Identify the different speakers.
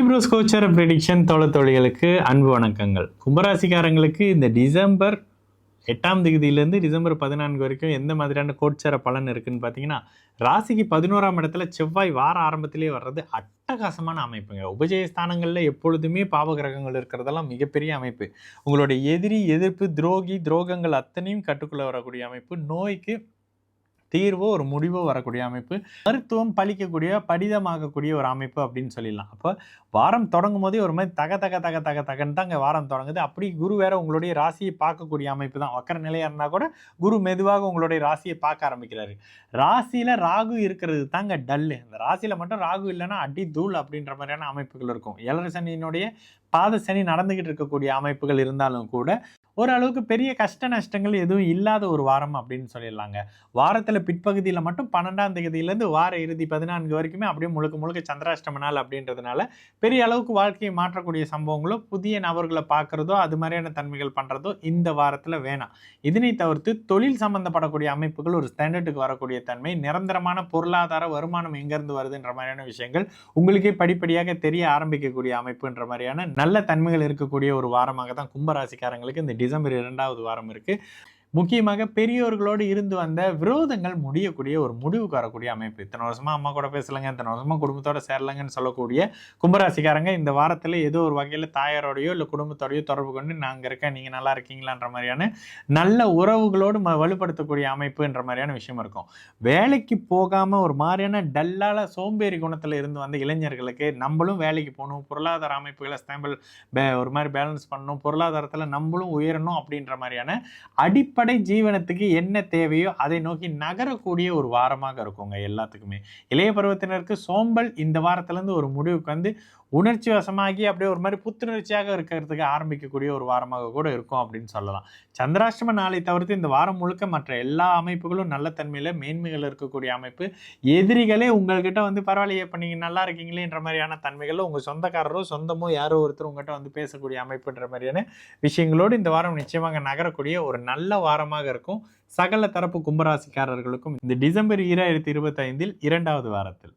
Speaker 1: Pros Kochhar prediction தோழிகளுக்கு அன்பு வணக்கங்கள். கும்பராசிக்காரங்களுக்கு இந்த டிசம்பர் 8ஆம் தேதியிலேருந்து டிசம்பர் 14 வரைக்கும் எந்த மாதிரியான கோட்சர பலன் இருக்குன்னு பார்த்தீங்கன்னா, ராசிக்கு 11ஆம் இடத்துல செவ்வாய் வார ஆரம்பத்திலே வர்றது அட்டகாசமான அமைப்புங்க. உபஜய ஸ்தானங்களில் எப்பொழுதுமே பாவகிரகங்கள் இருக்கிறதெல்லாம் மிகப்பெரிய அமைப்பு. உங்களுடைய எதிரி, எதிர்ப்பு, துரோகங்கள் அத்தனையும் கட்டுக்குள்ளே வரக்கூடிய அமைப்பு. நோய்க்கு தீர்வோ ஒரு முடிவோ வரக்கூடிய அமைப்பு. மருத்துவம் பலிக்கக்கூடிய படிதமாகக்கூடிய ஒரு அமைப்பு அப்படின்னு சொல்லிடலாம். அப்போ வாரம் தொடங்கும் போதே ஒரு மாதிரி தகன்னு தான் இங்கே வாரம் தொடங்குது. அப்படி குரு வேற உங்களுடைய ராசியை பார்க்கக்கூடிய அமைப்பு தான். வக்கர நிலையாக இருந்தால் கூட குரு மெதுவாக உங்களுடைய ராசியை பார்க்க ஆரம்பிக்கிறாரு. ராசியில் ராகு இருக்கிறது தாங்க டல்லு. அந்த ராசியில் மட்டும் ராகு இல்லைன்னா அடி தூள் அப்படின்ற மாதிரியான அமைப்புகள் இருக்கும். ஏழரை சனியினுடைய பாத சனி நடந்துகிட்டு இருக்கக்கூடிய அமைப்புகள் இருந்தாலும் கூட ஓரளவுக்கு பெரிய கஷ்ட நஷ்டங்கள் எதுவும் இல்லாத ஒரு வாரம் அப்படின்னு சொல்லிடலாங்க. வாரத்தில் பிற்பகுதியில் மட்டும் 12ஆம் தேதியிலேருந்து வார இறுதி 14 வரைக்குமே அப்படியே முழுக்க சந்திராஷ்டம நாள் அப்படின்றதுனால பெரிய அளவுக்கு வாழ்க்கையை மாற்றக்கூடிய சம்பவங்களோ புதிய நபர்களை பார்க்குறதோ அது மாதிரியான தன்மைகள் பண்ணுறதோ இந்த வாரத்தில் வேணாம். இதனை தவிர்த்து தொழில் சம்பந்தப்படக்கூடிய அமைப்புகள் ஒரு ஸ்டாண்டர்டுக்கு வரக்கூடிய தன்மை, நிரந்தரமான பொருளாதார வருமானம் எங்கேருந்து வருதுன்ற மாதிரியான விஷயங்கள் உங்களுக்கே படிப்படியாக தெரிய ஆரம்பிக்கக்கூடிய அமைப்புன்ற மாதிரியான நல்ல தன்மைகள் இருக்கக்கூடிய ஒரு வாரமாக தான் கும்பராசிக்காரங்களுக்கு இந்த டிசம்பர் 2வது வாரம் இருக்கு. முக்கியமாக பெரியோர்களோடு இருந்து வந்த விரோதங்கள் முடியக்கூடிய ஒரு முடிவுக்கு வரக்கூடிய அமைப்பு. இத்தனை வருஷமா அம்மா கூட பேசலங்க, இத்தனை வருஷமா குடும்பத்தோட சேரலங்கன்னு சொல்லக்கூடிய கும்பராசிக்காரங்க இந்த வாரத்தில் ஏதோ ஒரு வகையில் தாயாரோடையோ இல்லை குடும்பத்தோடையோ தொடர்பு கொண்டு நாங்கள் இருக்கேன், நீங்கள் நல்லா இருக்கீங்களான்ற மாதிரியான நல்ல உறவுகளோடு வலுப்படுத்தக்கூடிய அமைப்புன்ற மாதிரியான விஷயம் இருக்கும். வேலைக்கு போகாமல் ஒரு மாதிரியான டல்லால சோம்பேறி குணத்தில் இருந்து வந்த இளைஞர்களுக்கு நம்மளும் வேலைக்கு போகணும், பொருளாதார அமைப்புகளை ஸ்டேபிள் ஒரு மாதிரி பேலன்ஸ் பண்ணணும், பொருளாதாரத்தில் நம்மளும் உயரணும் அப்படின்ற மாதிரியான அடிப்படை ஜீவனத்துக்கு என்ன தேவையோ அதை நோக்கி நகரக்கூடிய ஒரு வாரமாக இருக்குங்க எல்லாத்துக்குமே. இளைய பருவத்தினருக்கு சோம்பல் இந்த வாரத்திலேருந்து ஒரு முடிவுக்கு வந்து உணர்ச்சி வசமாகி அப்படியே ஒரு மாதிரி புத்துணர்ச்சியாக இருக்கிறதுக்கு ஆரம்பிக்கக்கூடிய ஒரு வாரமாக கூட இருக்கும் அப்படின்னு சொல்லலாம். சந்திராஷ்டம நாளை தவிர்த்து இந்த வாரம் முழுக்க மற்ற எல்லா அமைப்புகளும் நல்ல தன்மையில் மேன்மைகள் இருக்கக்கூடிய அமைப்பு. எதிரிகளே உங்கள்கிட்ட வந்து பரவாயில்லையே இப்போ நீங்கள் நல்லா இருக்கீங்களேன்ற மாதிரியான தன்மைகளில் உங்கள் சொந்தக்காரரோ சொந்தமோ யாரோ ஒருத்தர் உங்கள்கிட்ட வந்து பேசக்கூடிய அமைப்புன்ற மாதிரியான விஷயங்களோடு இந்த வாரம் நிச்சயமாக நகரக்கூடிய ஒரு நல்ல வாரமாக இருக்கும் சகல தரப்பு கும்பராசிக்காரர்களுக்கும் இந்த டிசம்பர் 2025 2வது வாரத்தில்.